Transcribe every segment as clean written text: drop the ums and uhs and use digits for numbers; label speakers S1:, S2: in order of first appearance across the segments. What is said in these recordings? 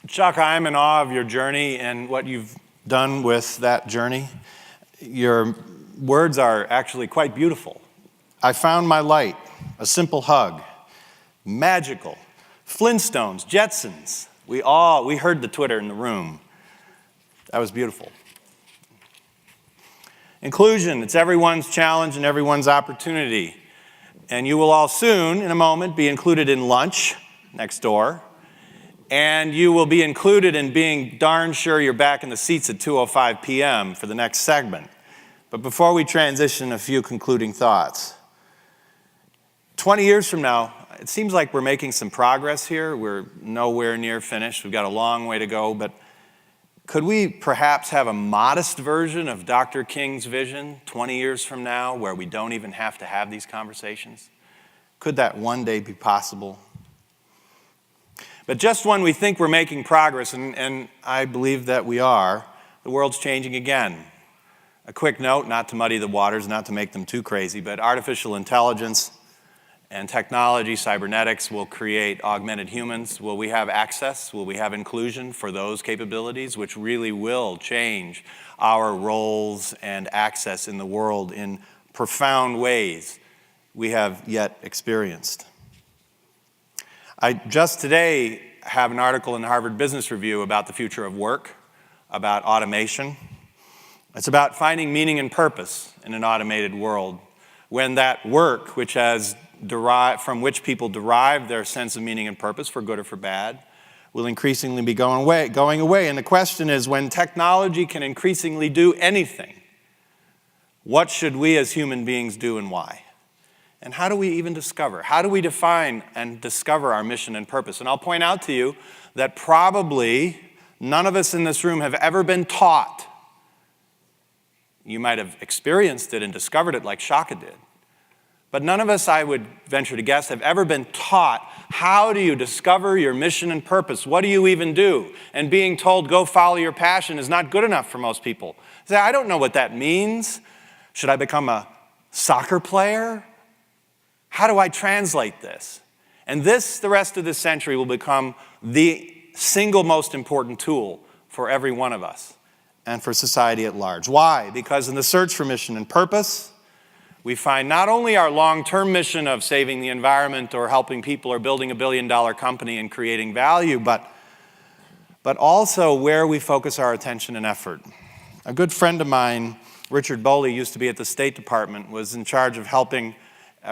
S1: Chuck, I'm in awe of your journey and what you've done with that journey. Your words are actually quite beautiful. I found my light, a simple hug, magical, Flintstones, Jetsons. We heard the Twitter in the room. That was beautiful. Inclusion, it's everyone's challenge and everyone's opportunity. And you will all soon, in a moment, be included in lunch next door. And you will be included in being darn sure you're back in the seats at 2:05 p.m. for the next segment. But before we transition, a few concluding thoughts. 20 years from now, it seems like we're making some progress here. We're nowhere near finished. We've got a long way to go. But could we perhaps have a modest version of Dr. King's vision 20 years from now where we don't even have to have these conversations? Could that one day be possible? But just when we think we're making progress, and I believe that we are, the world's changing again. A quick note, not to muddy the waters, not to make them too crazy, but artificial intelligence and technology, cybernetics, will create augmented humans. Will we have access? Will we have inclusion for those capabilities, which really will change our roles and access in the world in profound ways we have yet experienced? I just today have an article in the Harvard Business Review about the future of work, about automation. It's about finding meaning and purpose in an automated world when that work, which has from which people derive their sense of meaning and purpose, for good or for bad, will increasingly be going away. And the question is, when technology can increasingly do anything, what should we as human beings do and why? And how do we even discover? How do we define and discover our mission and purpose? And I'll point out to you that probably none of us in this room have ever been taught. You might have experienced it and discovered it like Shaka did. But none of us, I would venture to guess, have ever been taught, how do you discover your mission and purpose? What do you even do? And being told, go follow your passion, is not good enough for most people. Say, I don't know what that means. Should I become a soccer player? How do I translate this? And this, the rest of this century, will become the single most important tool for every one of us and for society at large. Why? Because in the search for mission and purpose, we find not only our long-term mission of saving the environment or helping people or building a billion-dollar company and creating value, but also where we focus our attention and effort. A good friend of mine, Richard Boley, used to be at the State Department, was in charge of helping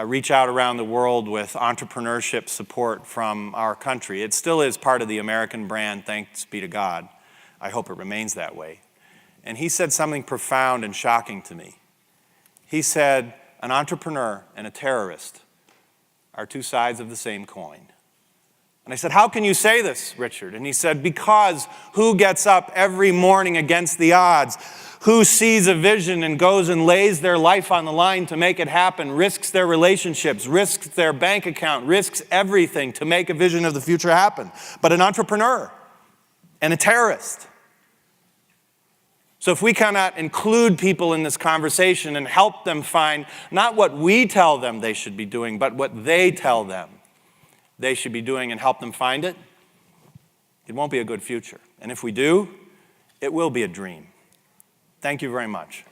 S1: reach out around the world with entrepreneurship support from our country. It still is part of the American brand, thanks be to God. I hope it remains that way. And he said something profound and shocking to me. He said, an entrepreneur and a terrorist are two sides of the same coin. And I said, how can you say this, Richard? And he said, because who gets up every morning against the odds? Who sees a vision and goes and lays their life on the line to make it happen, risks their relationships, risks their bank account, risks everything to make a vision of the future happen? But an entrepreneur and a terrorist. So if we cannot include people in this conversation and help them find not what we tell them they should be doing, but what they tell them they should be doing and help them find it, it won't be a good future. And if we do, it will be a dream. Thank you very much.